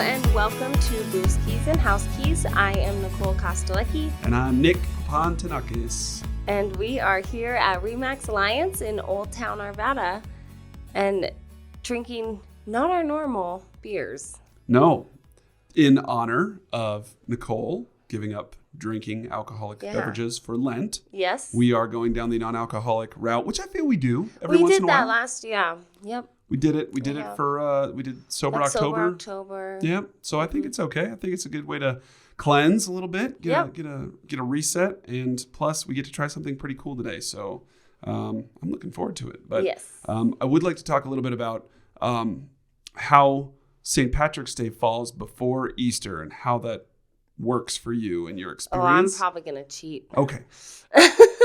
and welcome to Booze Keys and House Keys. I am Nicole Kostelecki. And I'm Nick Pontanakis. And we are here at Remax Alliance in Old Town, Arvada, and drinking not our normal beers. No, in honor of Nicole giving up drinking alcoholic beverages for Lent. Yes. We are going down the non-alcoholic route, which I feel we do every once in a while. We did that last, Yep. We did it. We did it for, we did Sober October. Sober October. Yep. So I think it's okay. I think it's a good way to cleanse a little bit, get a reset, and plus we get to try something pretty cool today. So I'm looking forward to it. But yes. I would like to talk a little bit about how St. Patrick's Day falls before Easter and how that works for you and your experience. I'm probably gonna cheat. Okay.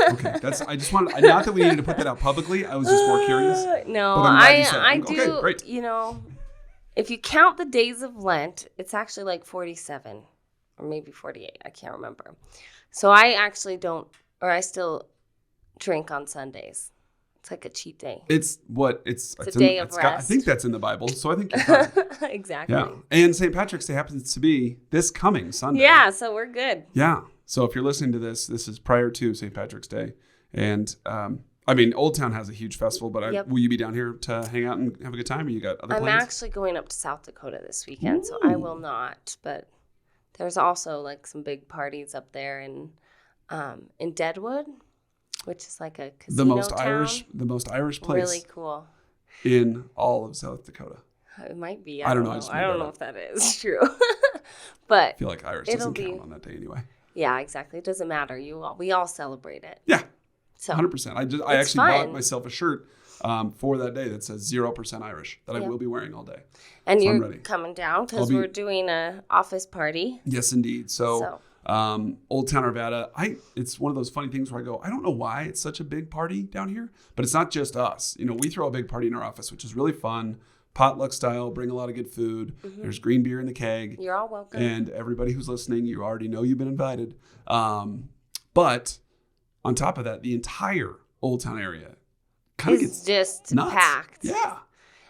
Okay. I just wanted. Not that we needed to put that out publicly. I was just more curious. No, but I do. Okay, great. You know, if you count the days of Lent, it's actually like 47 or maybe 48. I can't remember. So I actually don't, or I still drink on Sundays. It's like a cheat day. It's a day of rest. I think that's in the Bible, so I think you're fine. Exactly. Yeah. And St. Patrick's Day happens to be this coming Sunday. Yeah, so we're good. Yeah. So if you're listening to this is prior to St. Patrick's Day. And Old Town has a huge festival, but will you be down here to hang out and have a good time, or you got other plans? I'm actually going up to South Dakota this weekend, so I will not. But there's also like some big parties up there in Deadwood, which is like a casino the most Irish place. Really cool. In all of South Dakota. It might be. I don't know. I don't know if that is true. But I feel like Irish doesn't count on that day anyway. Yeah, exactly. It doesn't matter. We all celebrate it. Yeah. So 100%. I actually bought myself a shirt for that day that says 0% Irish that I will be wearing all day. And so you're coming down because we're doing an office party. Yes, indeed. So Old Town Arvada, it's one of those funny things where I go, I don't know why it's such a big party down here, but it's not just us. You know, we throw a big party in our office, which is really fun. Potluck style, bring a lot of good food. Mm-hmm. There's green beer in the keg. You're all welcome. And everybody who's listening, you already know you've been invited. But on top of that, the entire Old Town area kind of gets just nuts. Packed. Yeah.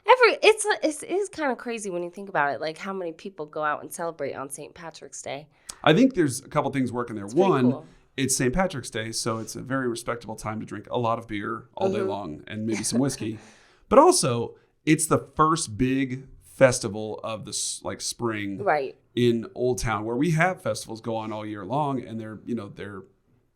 It is kind of crazy when you think about it, like how many people go out and celebrate on St. Patrick's Day. I think there's a couple things working there. It's One, cool. It's St. Patrick's Day, so it's a very respectable time to drink a lot of beer all day long and maybe some whiskey. But also, it's the first big festival of the spring in Old Town, where we have festivals go on all year long, and they're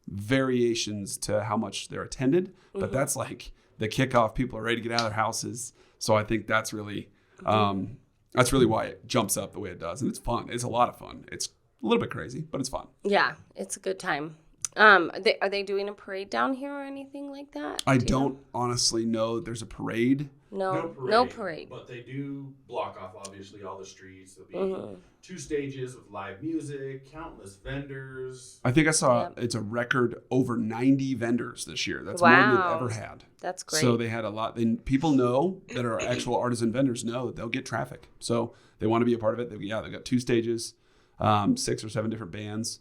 variations to how much they're attended. But that's like the kickoff. People are ready to get out of their houses. So I think that's really why it jumps up the way it does. And it's fun. It's a lot of fun. It's a little bit crazy, but it's fun. Yeah, it's a good time. Are they doing a parade down here or anything like that? I don't honestly know that there's a parade. No parade. But they do block off, obviously, all the streets. There'll be 2 stages of live music, countless vendors. I think I saw it's a record over 90 vendors this year. That's more than they've ever had. That's great. So they had a lot. People know that are actual artisan vendors know that they'll get traffic. So they want to be a part of it. They've got 2 stages, 6 or 7 different bands.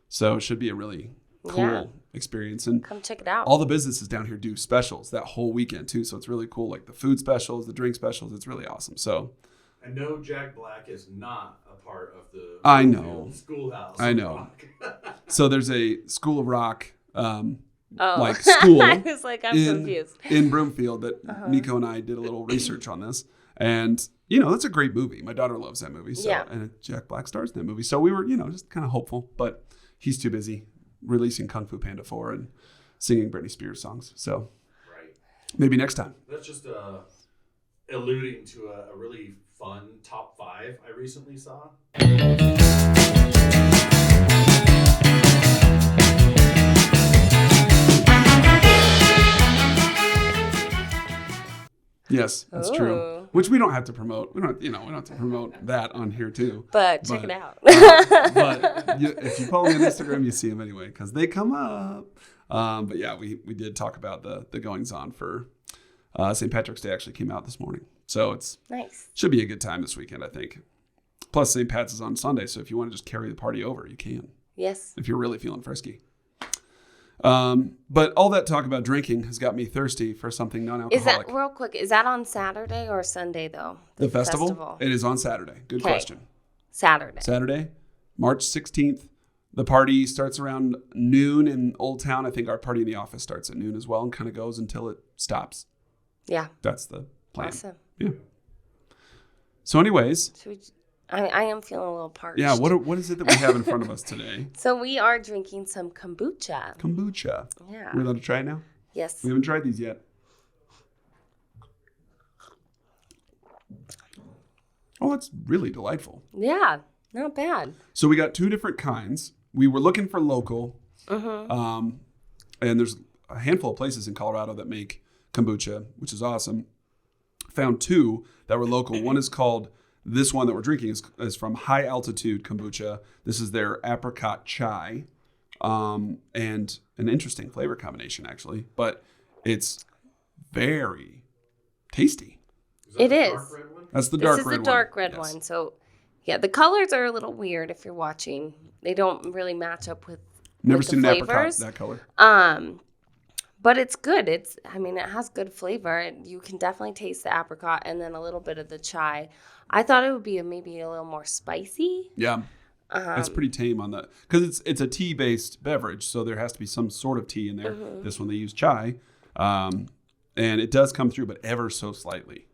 So it should be a really cool experience. And come check it out. All the businesses down here do specials that whole weekend too. So it's really cool. Like the food specials, the drink specials. It's really awesome. So. And no, Jack Black is not a part of the schoolhouse. I know. So there's a School of Rock school. I was like, I'm confused. In Broomfield that Nico and I did a little research on this. And, that's a great movie. My daughter loves that movie. So, and Jack Black stars in that movie. So we were, just kind of hopeful. But he's too busy releasing Kung Fu Panda 4 and singing Britney Spears songs. So maybe next time. That's just alluding to a really fun top 5 I recently saw. Yes, that's true. Which we don't have to promote. We don't have to promote that on here too. But check it out. If you follow me on Instagram, you see them anyway because they come up. But yeah, we did talk about the goings on for St. Patrick's Day. Actually came out this morning, so it's nice. Should be a good time this weekend, I think. Plus, St. Pat's is on Sunday, so if you want to just carry the party over, you can. Yes. If you're really feeling frisky. But all that talk about drinking has got me thirsty for something non-alcoholic. Is that, real quick, is that on Saturday or Sunday, though? The festival? It is on Saturday. Good question. Saturday. March 16th. The party starts around noon in Old Town. I think our party in the office starts at noon as well and kind of goes until it stops. Yeah. That's the plan. Awesome. Yeah. So anyways. I am feeling a little parched. Yeah. What is it that we have in front of us today? So we are drinking some kombucha. Kombucha. Yeah. We're allowed to try it now? Yes. We haven't tried these yet. Oh, that's really delightful. Yeah. Not bad. So we got 2 different kinds. We were looking for local. And there's a handful of places in Colorado that make kombucha, which is awesome. Found 2 that were local. One is called, this one that we're drinking is from High Altitude Kombucha. This is their apricot chai. And an interesting flavor combination, actually. But it's very tasty. It is. Dark red one? That's the dark red one. This is the dark red Yes. one. So, yeah, the colors are a little weird if you're watching. They don't really match up with Never the seen an apricot flavors. that color. But it's good. It has good flavor. You can definitely taste the apricot and then a little bit of the chai. I thought it would be maybe a little more spicy. Yeah. It's pretty tame on that. Because it's a tea-based beverage, so there has to be some sort of tea in there. This one they use chai. And it does come through, but ever so slightly.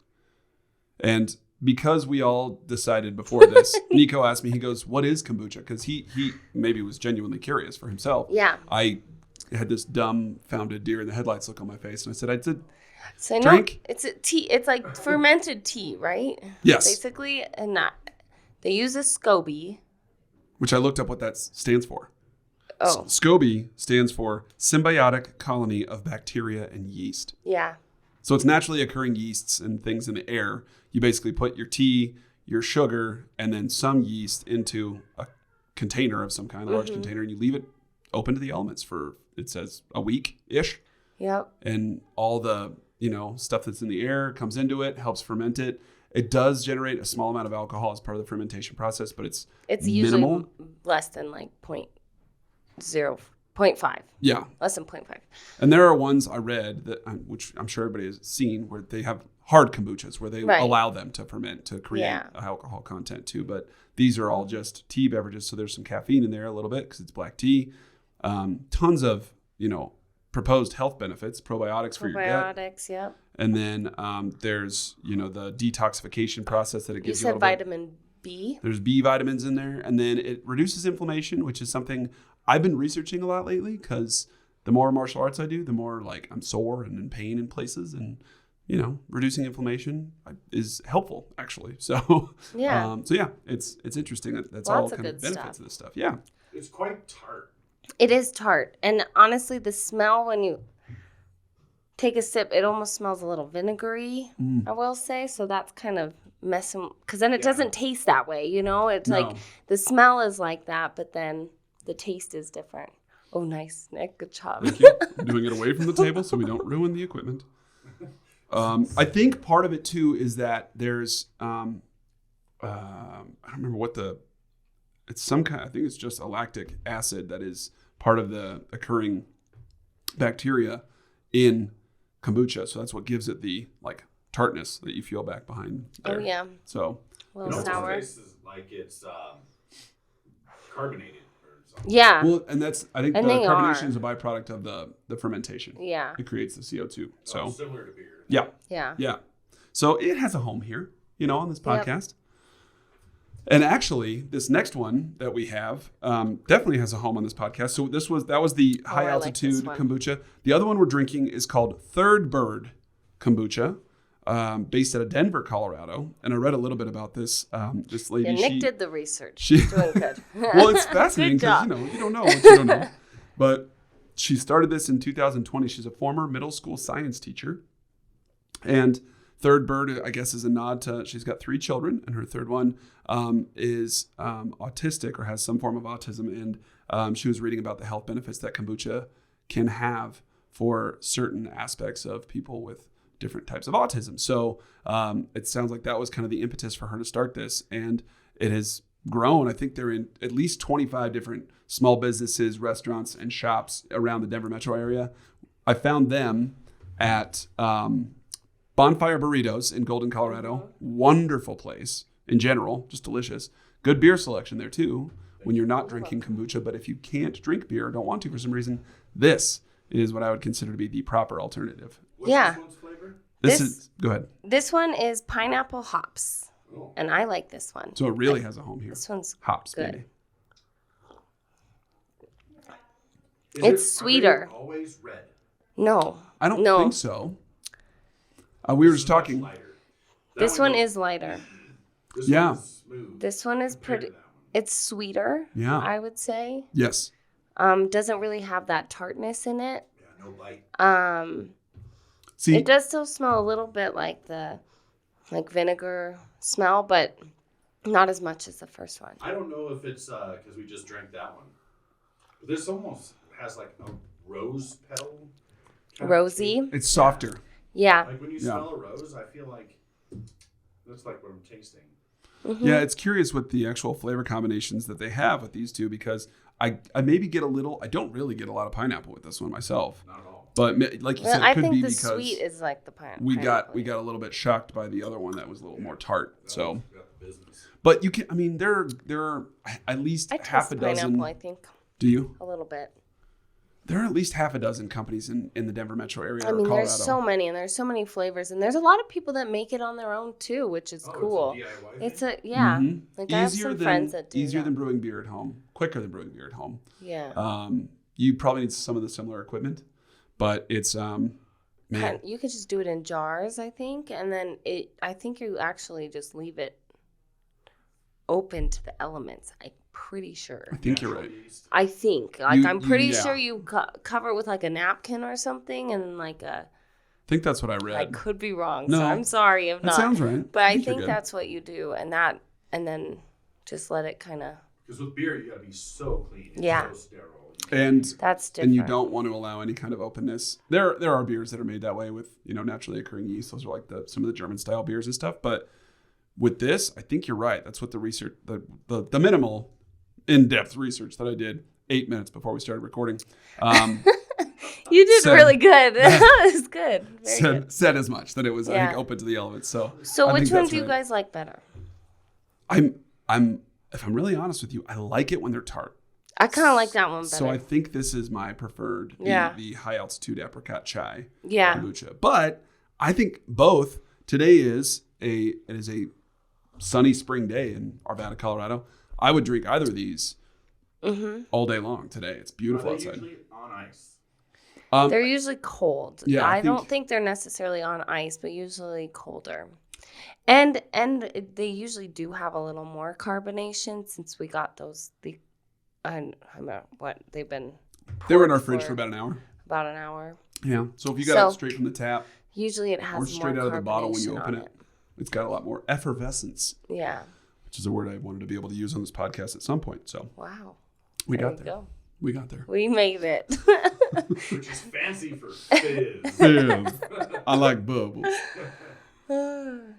And because we all decided before this, Nico asked me, he goes, what is kombucha? Because he maybe was genuinely curious for himself. Yeah. I had this dumbfounded deer in the headlights look on my face. And I said, I did So drink. It's a tea. It's like fermented tea, right? Yes. Basically, and they use a SCOBY. Which I looked up what that stands for. Oh. SCOBY stands for Symbiotic Colony of Bacteria and Yeast. Yeah. So it's naturally occurring yeasts and things in the air. You basically put your tea, your sugar, and then some yeast into a container of some kind, a large container, and you leave it open to the elements for, it says, a week-ish. Yep. And all the, stuff that's in the air comes into it, helps ferment it. It does generate a small amount of alcohol as part of the fermentation process, but it's usually minimal. Less than like 0.5. Yeah. Less than 0.5. And there are ones I read, that which I'm sure everybody has seen, where they have hard kombuchas, where they allow them to ferment to create alcohol content too. But these are all just tea beverages, so there's some caffeine in there a little bit because it's black tea. Tons of, proposed health benefits, probiotics for your gut. Probiotics, yep. And then there's, the detoxification process that it gives you. You said vitamin B? There's B vitamins in there. And then it reduces inflammation, which is something I've been researching a lot lately because the more martial arts I do, the more like I'm sore and in pain in places. And, reducing inflammation is helpful, actually. So, yeah. It's interesting. That's Lots all of kind good of benefits stuff. of this stuff. Yeah. It's quite tart. It is tart. And honestly, the smell when you take a sip, it almost smells a little vinegary, I will say. So that's kind of messing, because then it doesn't taste that way, It's like the smell is like that, but then the taste is different. Oh, nice, Nick. Good job. Thank you. I'm doing it away from the table so we don't ruin the equipment. I think part of it, too, is that there's, I don't remember what it's some kind, I think it's just a lactic acid that is part of the occurring bacteria in kombucha. So that's what gives it the tartness that you feel back behind there. Oh, yeah. So a little sour. It tastes like it's carbonated or something. Yeah. Well, and I think the carbonation is a byproduct of the fermentation. Yeah. It creates the CO2. So similar to beer. Yeah. Yeah. Yeah. So it has a home here, on this podcast. Yep. And actually, this next one that we have definitely has a home on this podcast. So that was the high altitude kombucha. The other one we're drinking is called Third Bird Kombucha, based out of Denver, Colorado. And I read a little bit about this. This lady, Nick did the research. She's doing good. Well, it's fascinating because you don't know what you don't know. But she started this in 2020. She's a former middle school science teacher, and Third Bird, I guess, is a nod to, she's got 3 children, and her third one is autistic or has some form of autism. And she was reading about the health benefits that kombucha can have for certain aspects of people with different types of autism. So it sounds like that was kind of the impetus for her to start this. And it has grown. I think they're in at least 25 different small businesses, restaurants, and shops around the Denver metro area. I found them at Bonfire Burritos in Golden, Colorado. Wonderful place. in general, just delicious. Good beer selection there too when you're not drinking kombucha. But if you can't drink beer or don't want to for some reason, this is what I would consider to be the proper alternative. What's this one's flavor? This is, go ahead. This one is pineapple hops. Oh. And I like this one. So it really has a home here. This one's hops, good. Baby. It's sweeter. Always red? No. I don't think so. We were just talking. This one is lighter. This one is smooth. This one is pretty. It's sweeter. Yeah. I would say. Yes. Doesn't really have that tartness in it. Yeah, no bite. See, it does still smell a little bit like the vinegar smell, but not as much as the first one. I don't know if it's because we just drank that one. But this almost has like a rose petal. Rosy. It's softer. Yeah. Like when you smell a rose, I feel like that's like what I'm tasting. Mm-hmm. Yeah, it's curious with the actual flavor combinations that they have with these two because I maybe get a little. I don't really get a lot of pineapple with this one myself. Not at all. But like you said, it could be because I think the sweet is like the pineapple. We got a little bit shocked by the other one that was a little more tart. So, but you can. I mean, there are at least half a dozen. Pineapple, I think. Do you? A little bit. There are at least half a dozen companies in the Denver metro area. I mean, or Colorado. there's so many, and there's so many flavors, and there's a lot of people that make it on their own too, which is cool. It's a DIY yeah. Mm-hmm. Like I have some friends that do easier that. than brewing beer at home, quicker than brewing beer at home. Yeah. You probably need some of the similar equipment, but it's man. You could just do it in jars, I think, and then I think you actually just leave it open to the elements. I'm pretty sure. I think you're right. I think. I'm pretty sure you cover it with like a napkin or something and like a... I think that's what I read. I could be wrong, no, so I'm sorry if not. That sounds right. But I think that's what you do, and then just let it kind of... Because with beer, you got to be so clean. Yeah. So sterile. And that's different. And you don't want to allow any kind of openness. There are beers that are made that way with, naturally occurring yeast. Those are like some of the German style beers and stuff. But with this, I think you're right. That's what the research, the minimal in-depth research that I did 8 minutes before we started recording. You did really good. That was good. Said as much that it was I think open to the elements. So which one do you guys like better? If I'm really honest with you, I like it when they're tart. I kind of like that one better. So I think this is my preferred, the high altitude apricot chai kombucha. But I think both. Today is a sunny spring day in Arvada, Colorado. I would drink either of these all day long today. It's beautiful outside. Usually on ice. They're usually cold. Yeah, I don't think they're necessarily on ice, but usually colder. And they usually do have a little more carbonation since we got those. I don't know what they've been. They were in our fridge for about an hour. About an hour. Yeah. So if you got it straight from the tap, usually it has or straight out of the bottle when you open it. It's got a lot more effervescence. Yeah. Which is a word I wanted to be able to use on this podcast at some point. So. Wow. We got there. We got there. We made it. Which is fancy for fizz. I like bubbles.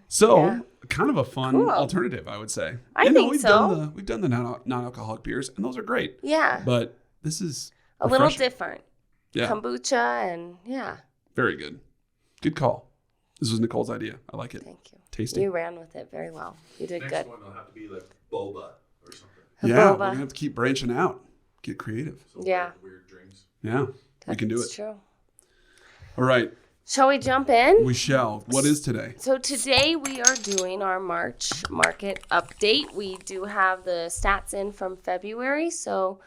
So, kind of a fun alternative, I would say. I think so. We've done the non-alcoholic beers, and those are great. Yeah. But this is a little different. Yeah. Kombucha and Very good. Good call. This was Nicole's idea. I like it. Thank you. Tasty. You ran with it very well. You did good. Next one will have to be like boba or something. We're going to have to keep branching out. Get creative. Weird drinks. Yeah. We can do it. That's true. All right. Shall we jump in? We shall. What is today? So today we are doing our March market update. We do have the stats in from February, so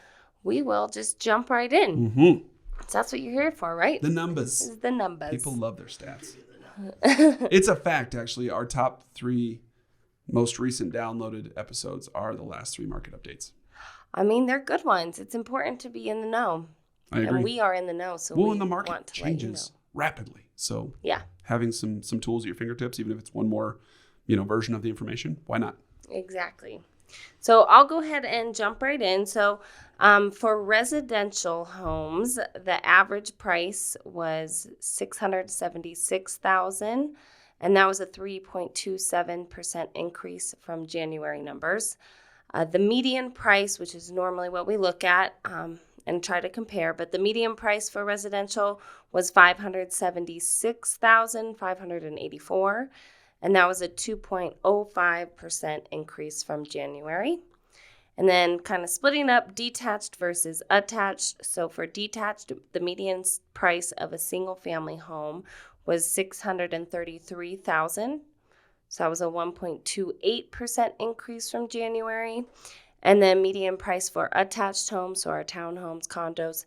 we will just jump right in. Mm-hmm. So that's what you're here for, right? The numbers. This is the numbers. People love their stats. It's a fact, actually. Our top 3 most recent downloaded episodes are the last 3 market updates. I mean, they're good ones. It's important to be in the know. I agree. And we are in the know, so we and the market want to changes rapidly. So yeah, having some tools at your fingertips, even if it's one more, version of the information, why not? Exactly. So I'll go ahead and jump right in. So for residential homes, the average price was $676,000, and that was a 3.27% increase from January numbers. The median price, which is normally what we look at and try to compare, but the median price for residential was $576,584, and that was a 2.05% increase from January. And then kind of splitting up detached versus attached. So for detached, the median price of a single family home was $633,000. So that was a 1.28% increase from January. And then median price for attached homes, so our townhomes, condos,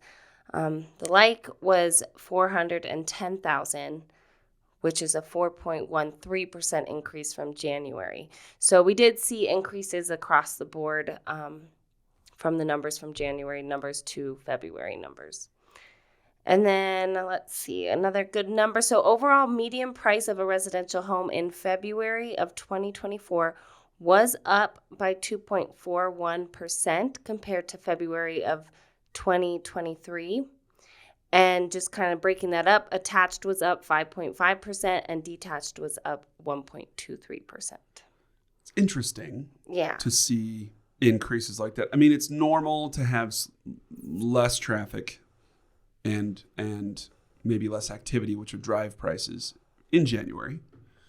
the like was $410,000, which is a 4.13% increase from January. So we did see increases across the board from the numbers from January numbers to February numbers. And then let's see, another good number. So overall median price of a residential home in February of 2024 was up by 2.41% compared to February of 2023. And just kind of breaking that up, attached was up 5.5% and detached was up 1.23%. It's interesting Yeah. to see increases like that. I mean, it's normal to have less traffic and maybe less activity, which would drive prices in January.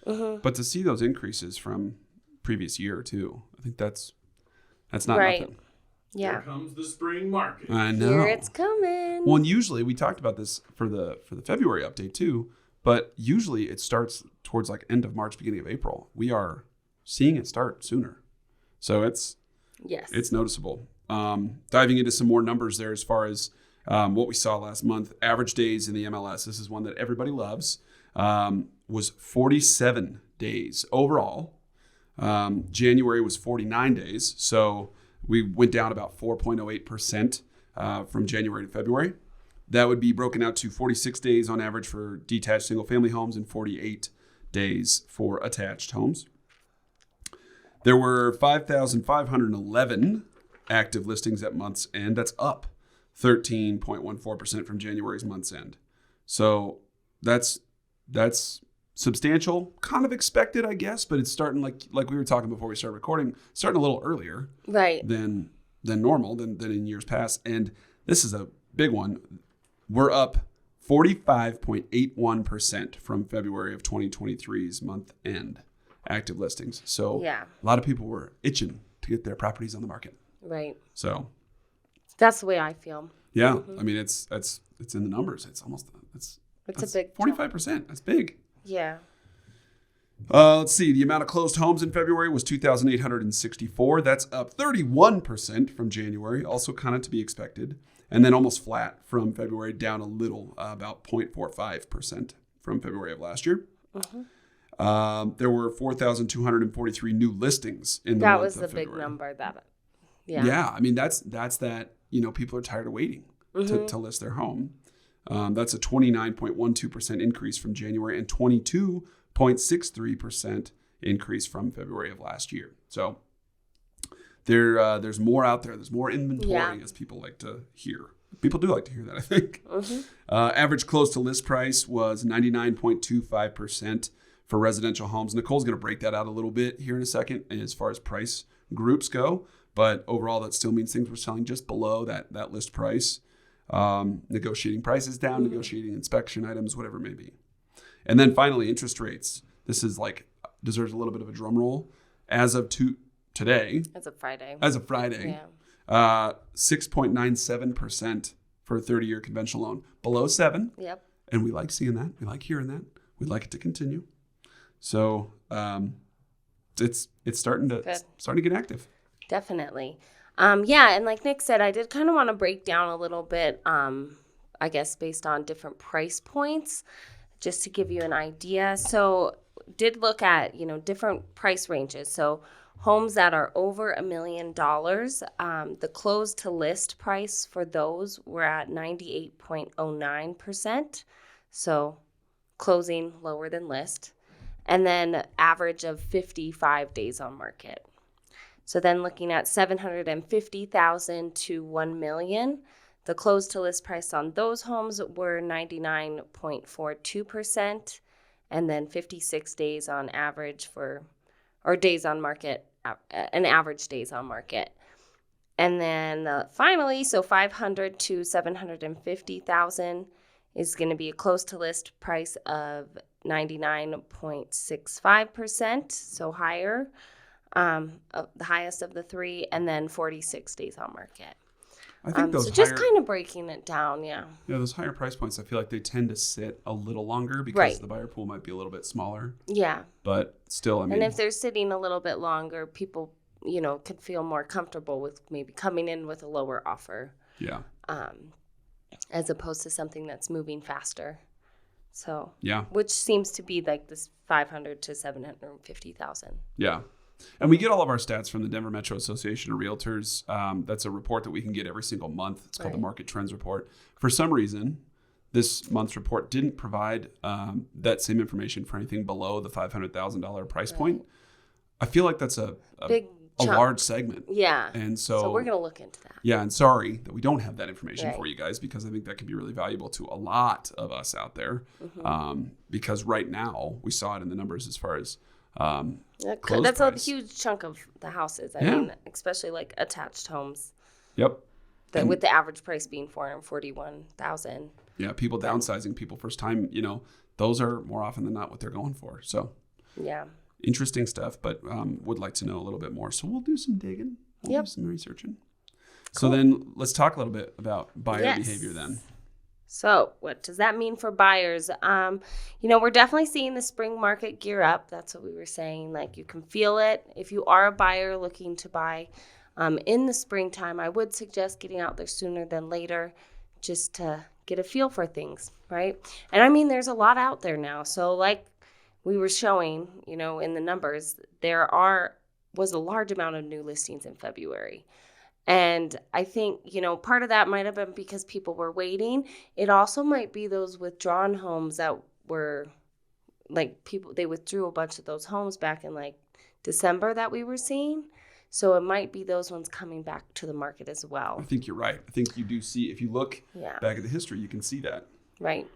Mm-hmm. But to see those increases from previous year or two, I think that's not nothing. Yeah. Here comes the spring market. I know. Here it's coming. Well, and usually we talked about this for the February update too, but usually it starts towards like end of March, beginning of April. We are seeing it start sooner. So it's noticeable. Diving into some more numbers there as far as what we saw last month, average days in the MLS, this is one that everybody loves, was 47 days overall. January was 49 days. So we went down about 4.08% from January to February. That would be broken out to 46 days on average for detached single-family homes and 48 days for attached homes. There were 5,511 active listings at month's end. That's up 13.14% from January's month's end. So that's substantial, kind of expected, I guess, but it's starting like we were talking before we started recording, starting a little earlier, right, than normal, than in years past. And this is a big one. We're up 45.81% from February of 2023's month end active listings. So a lot of people were itching to get their properties on the market. Right. So that's the way I feel. Yeah, I mean it's in the numbers. It's almost it's a big 45%. That's big. Yeah. Let's see. The amount of closed homes in February was 2,864. That's up 31% from January, also kind of to be expected. And then almost flat from February, down a little, about 0.45% from February of last year. Mm-hmm. There were 4,243 new listings in the month of February. That was the big number. Yeah, I mean, that's that, people are tired of waiting to list their home. That's a 29.12% increase from January and 22.63% increase from February of last year. So there's more out there. There's more inventory, as people like to hear. People do like to hear that, I think. Mm-hmm. Average close to list price was 99.25% for residential homes. Nicole's going to break that out a little bit here in a second as far as price groups go. But overall, that still means things were selling just below that list price. Negotiating prices down, negotiating inspection items, whatever it may be. And then finally, interest rates. This is deserves a little bit of a drum roll. As of today. As of Friday. 6.97% for a 30-year conventional loan. Below 7. Yep. And we like seeing that. We like hearing that. We'd like it to continue. So it's starting to get active. Definitely. And like Nick said, I did kind of want to break down a little bit, I guess, based on different price points, just to give you an idea. So did look at, different price ranges. So homes that are over $1 million, the close to list price for those were at 98.09%. So closing lower than list. And then average of 55 days on market. So then looking at $750,000 to $1 million, the close to list price on those homes were 99.42%, and then 56 days on average days on market, an average days on market. And then finally, so $500,000 to $750,000 is going to be a close to list price of 99.65%, so higher, the highest of the three, and then 46 days on market. I think those so just kind of breaking it down, yeah. Yeah, those higher price points, I feel like they tend to sit a little longer because the buyer pool might be a little bit smaller. Yeah. But still, I mean. And if they're sitting a little bit longer, people, could feel more comfortable with maybe coming in with a lower offer. Yeah. As opposed to something that's moving faster. So. Yeah. Which seems to be like this 500 to 750,000. Yeah. And we get all of our stats from the Denver Metro Association of Realtors. That's a report that we can get every single month. It's called the Market Trends Report. For some reason, this month's report didn't provide that same information for anything below the $500,000 price point. I feel like that's a big a large segment. Yeah. And so we're going to look into that. Yeah. And sorry that we don't have that information for you guys, because I think that can be really valuable to a lot of us out there. Because right now we saw it in the numbers as far as that's a huge chunk of the houses. I mean, especially like attached homes. Yep. With the average price being $441,000. Yeah, people downsizing, people first time, those are more often than not what they're going for. So yeah, interesting stuff, but would like to know a little bit more. So we'll do some digging. We'll do some researching. Cool. So then let's talk a little bit about buyer behavior then. So what does that mean for buyers? We're definitely seeing the spring market gear up. That's what we were saying. Like, you can feel it. If you are a buyer looking to buy in the springtime, I would suggest getting out there sooner than later just to get a feel for things, right? And I mean, there's a lot out there now. So like we were showing, in the numbers, was a large amount of new listings in February. And I think, part of that might have been because people were waiting. It also might be those withdrawn homes that were like they withdrew a bunch of those homes back in like December that we were seeing. So it might be those ones coming back to the market as well. I think you're right. I think you do see, if you look back at the history, you can see that. Right.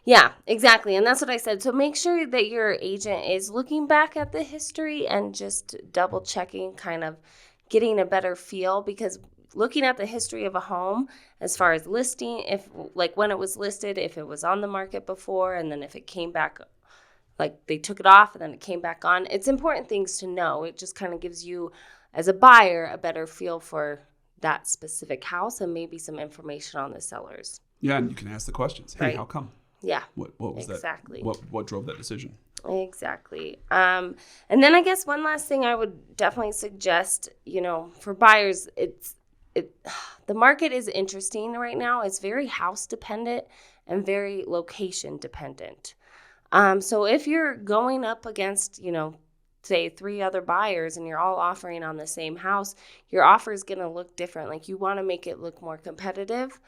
Yeah, exactly. And that's what I said. So make sure that your agent is looking back at the history and just double checking, kind of getting a better feel, because looking at the history of a home as far as listing, if like when it was listed, if it was on the market before, and then if it came back, like they took it off and then it came back on, it's important things to know. It just kind of gives you as a buyer a better feel for that specific house and maybe some information on the sellers. Yeah, and you can ask the questions. Hey, how come? Yeah. What was exactly. that? What drove that decision? Exactly. And then I guess one last thing I would definitely suggest, for buyers, the market is interesting right now. It's very house dependent and very location dependent. So if you're going up against, say 3 other buyers and you're all offering on the same house, your offer is going to look different. Like, you want to make it look more competitive.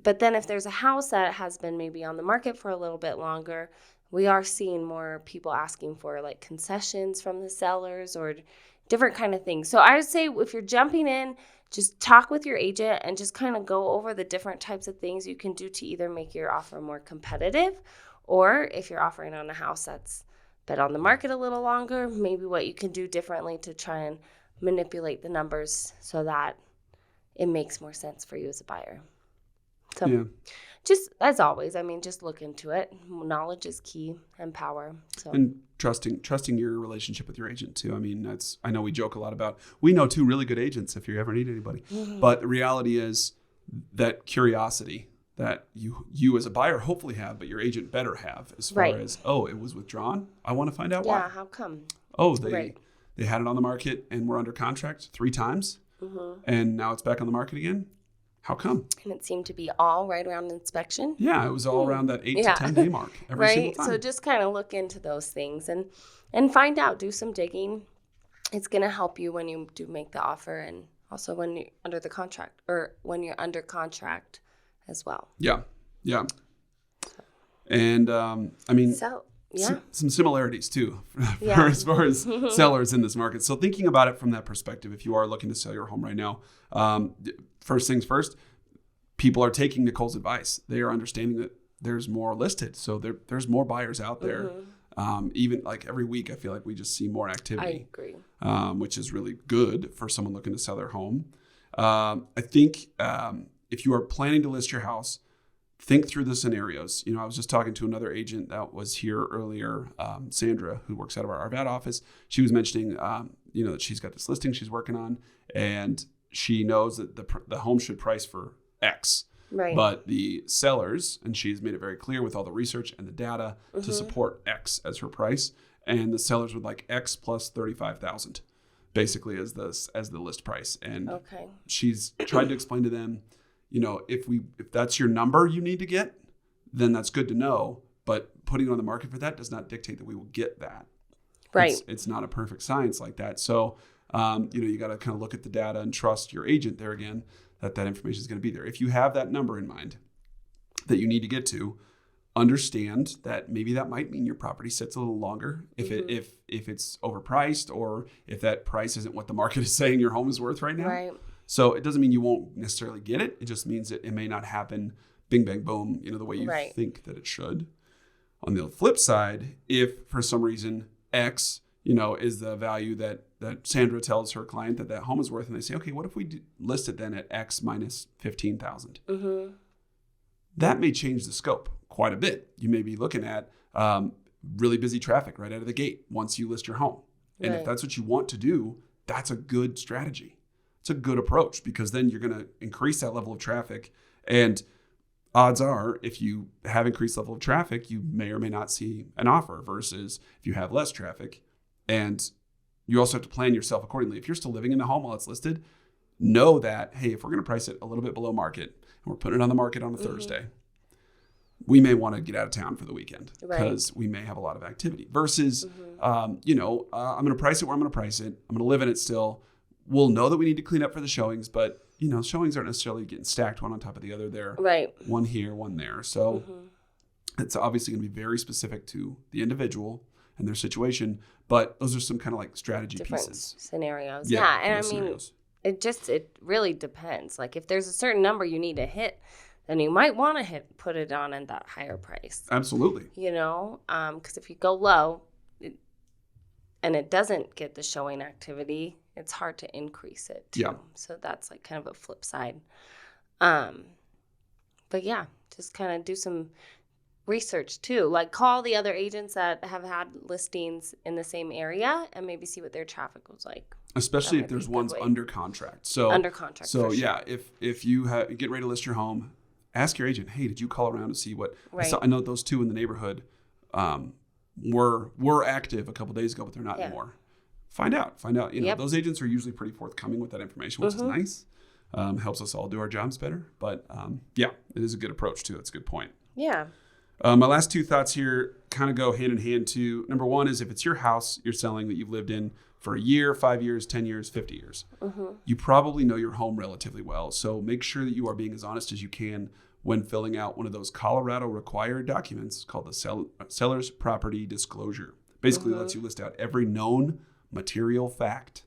But then if there's a house that has been maybe on the market for a little bit longer, we are seeing more people asking for like concessions from the sellers or different kind of things. So I would say if you're jumping in, just talk with your agent and just kind of go over the different types of things you can do to either make your offer more competitive, or if you're offering on a house that's been on the market a little longer, maybe what you can do differently to try and manipulate the numbers so that it makes more sense for you as a buyer. So just as always, just look into it. Knowledge is key and power. So. And trusting your relationship with your agent too. I know we joke a lot about, we know 2 really good agents if you ever need anybody. Mm-hmm. But the reality is that curiosity that you as a buyer hopefully have, but your agent better have, as far as, it was withdrawn. I want to find out why. Yeah, how come? Oh, they had it on the market and were under contract 3 times, and now it's back on the market again. How come? And it seemed to be all right around inspection. Yeah, it was all around that 8 to 10 day mark every single time. So just kind of look into those things and find out, do some digging. It's going to help you when you do make the offer, and also when you're under the contract, or when you're under contract as well. Yeah. And some similarities too, as far as sellers in this market. So thinking about it from that perspective, if you are looking to sell your home right now, first things first, people are taking Nicole's advice. They are understanding that there's more listed. So there's more buyers out there. Even like every week, I feel like we just see more activity. I agree. Which is really good for someone looking to sell their home. I think if you are planning to list your house, think through the scenarios. I was just talking to another agent that was here earlier, Sandra, who works out of our Arvada office. She was mentioning, that she's got this listing she's working on, and she knows that the home should price for X. Right. But the sellers, and she's made it very clear with all the research and the data to support X as her price, and the sellers would like X plus 35,000, basically as the list price. And she's tried to explain to them, if that's your number you need to get, then that's good to know. But putting it on the market for that does not dictate that we will get that. Right. It's not a perfect science like that. So, you got to kind of look at the data and trust your agent there again, that information is going to be there. If you have that number in mind that you need to get to, understand that maybe that might mean your property sits a little longer if it's overpriced, or if that price isn't what the market is saying your home is worth right now. Right. So it doesn't mean you won't necessarily get it. It just means that it may not happen bing, bang, boom, the way you think that it should. On the flip side, if for some reason X, is the value that Sandra tells her client that home is worth, and they say, okay, what if we list it then at X minus 15,000? That may change the scope quite a bit. You may be looking at really busy traffic right out of the gate once you list your home. And if that's what you want to do, that's a good strategy. It's a good approach, because then you're going to increase that level of traffic. And odds are, if you have increased level of traffic, you may or may not see an offer, versus if you have less traffic. And you also have to plan yourself accordingly. If you're still living in the home while it's listed, know that, hey, if we're going to price it a little bit below market and we're putting it on the market on a Thursday, we may want to get out of town for the weekend because we may have a lot of activity, versus, I'm going to price it where I'm going to price it. I'm going to live in it still. We'll know that we need to clean up for the showings, but showings aren't necessarily getting stacked one on top of the other. They're one here, one there. So it's obviously going to be very specific to the individual and their situation, but those are some kind of like strategy pieces. Scenarios. Yeah. And scenarios. It really depends. Like if there's a certain number you need to hit, then you might want to put it on at that higher price. Absolutely. Because if you go low and it doesn't get the showing activity, it's hard to increase it too. Yeah. So that's like kind of a flip side. But yeah, just kind of do some research too. Like call the other agents that have had listings in the same area and maybe see what their traffic was like. Especially if there's ones under contract. So under contract. So yeah, if you get ready to list your home, ask your agent, hey, did you call around to see what I know those two in the neighborhood were active a couple days ago, but they're not anymore. Find out. Those agents are usually pretty forthcoming with that information, which is nice. Helps us all do our jobs better. But it is a good approach too. That's a good point. Yeah. My last two thoughts here kind of go hand in hand too. Number one is if it's your house you're selling that you've lived in for a year, 5 years, 10 years, 50 years, you probably know your home relatively well. So make sure that you are being as honest as you can when filling out one of those Colorado required documents called the seller's property disclosure. Basically lets you list out every known material fact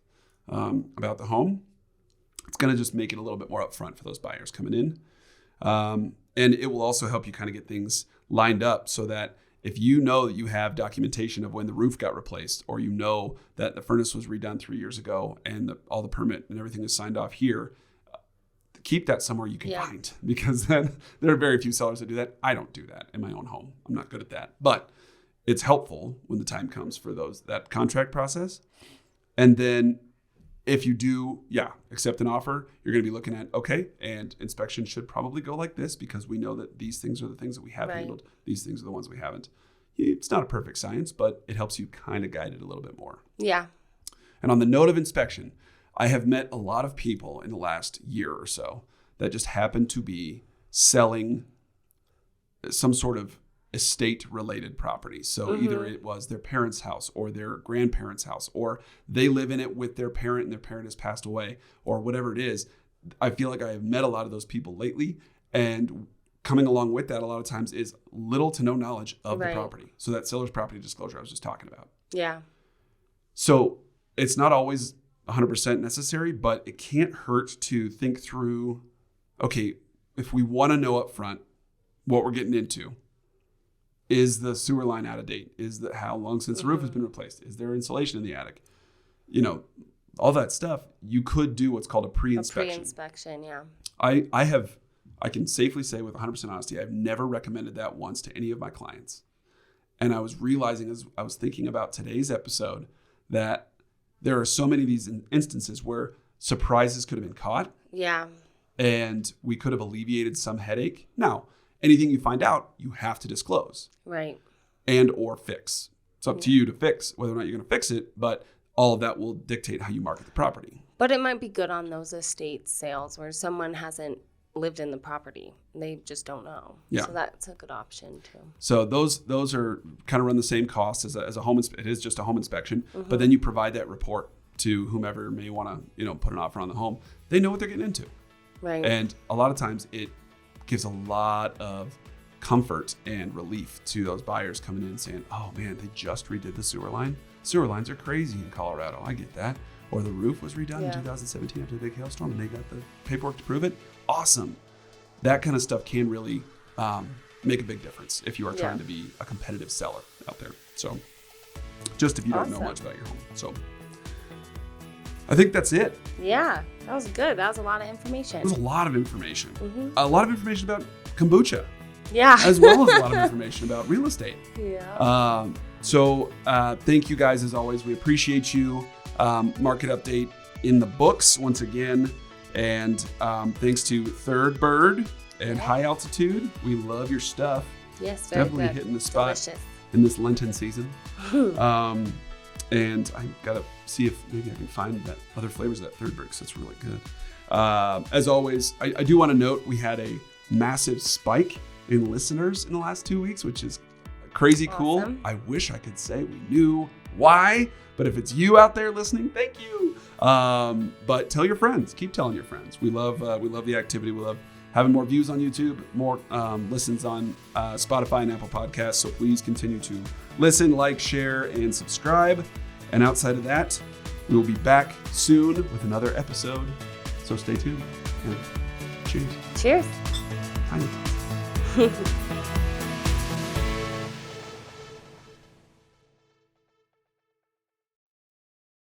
about the home. It's going to just make it a little bit more upfront for those buyers coming in. And it will also help you kind of get things lined up so that if you know that you have documentation of when the roof got replaced, or you know that the furnace was redone 3 years ago and all the permit and everything is signed off here, keep that somewhere you can find, because then there are very few sellers that do that. I don't do that in my own home. I'm not good at that, but it's helpful when the time comes for that contract process. And then if you do, accept an offer, you're going to be looking at, okay, and inspection should probably go like this because we know that these things are the things that we have handled. These things are the ones we haven't. It's not a perfect science, but it helps you kind of guide it a little bit more. Yeah. And on the note of inspection, I have met a lot of people in the last year or so that just happen to be selling some sort of estate-related property. So either it was their parents' house or their grandparents' house, or they live in it with their parent and their parent has passed away, or whatever it is. I feel like I have met a lot of those people lately, and coming along with that a lot of times is little to no knowledge of the property. So that seller's property disclosure I was just talking about. Yeah. So it's not always 100% necessary, but it can't hurt to think through, okay, if we want to know up front what we're getting into, is the sewer line out of date? Is that how long since the roof has been replaced? Is there insulation in the attic? All that stuff. You could do what's called a pre-inspection. A pre-inspection, yeah. I have I can safely say with 100% honesty, I've never recommended that once to any of my clients. And I was realizing as I was thinking about today's episode that there are so many of these instances where surprises could have been caught. Yeah. And we could have alleviated some headache. Now, anything you find out, you have to disclose. Right. And or fix. It's up to you to fix whether or not you're going to fix it, but all of that will dictate how you market the property. But it might be good on those estate sales where someone hasn't lived in the property. They just don't know. Yeah. So that's a good option too. So those are kind of run the same cost as a home. It is just a home inspection, but then you provide that report to whomever may want to, put an offer on the home. They know what they're getting into. Right. And a lot of times it gives a lot of comfort and relief to those buyers coming in and saying, oh man, they just redid the sewer line. Sewer lines are crazy in Colorado. I get that. Or the roof was redone in 2017 after the big hailstorm and they got the paperwork to prove it. Awesome. That kind of stuff can really make a big difference if you are trying to be a competitive seller out there. So just if you don't know much about your home. So I think that's it. Yeah, that was good. That was a lot of information. It was a lot of information. A lot of information about kombucha. Yeah. As well as a lot of information about real estate. Yeah. So thank you guys as always. We appreciate you. Market update in the books once again. And thanks to Third Bird and High Altitude. We love your stuff. Yes, very Definitely good. hitting the spot Delicious. in this Lenten season. And I gotta see if maybe I can find that other flavors of that Third Bird because it's really good. As always, I do want to note we had a massive spike in listeners in the last 2 weeks, which is crazy cool. I wish I could say we knew why, but if it's you out there listening, thank you. But tell your friends. Keep telling your friends. We love the activity. We love having more views on YouTube, more listens on Spotify and Apple Podcasts. So please continue to listen, like, share, and subscribe. And outside of that, we will be back soon with another episode. So stay tuned. And cheers. Cheers. Bye.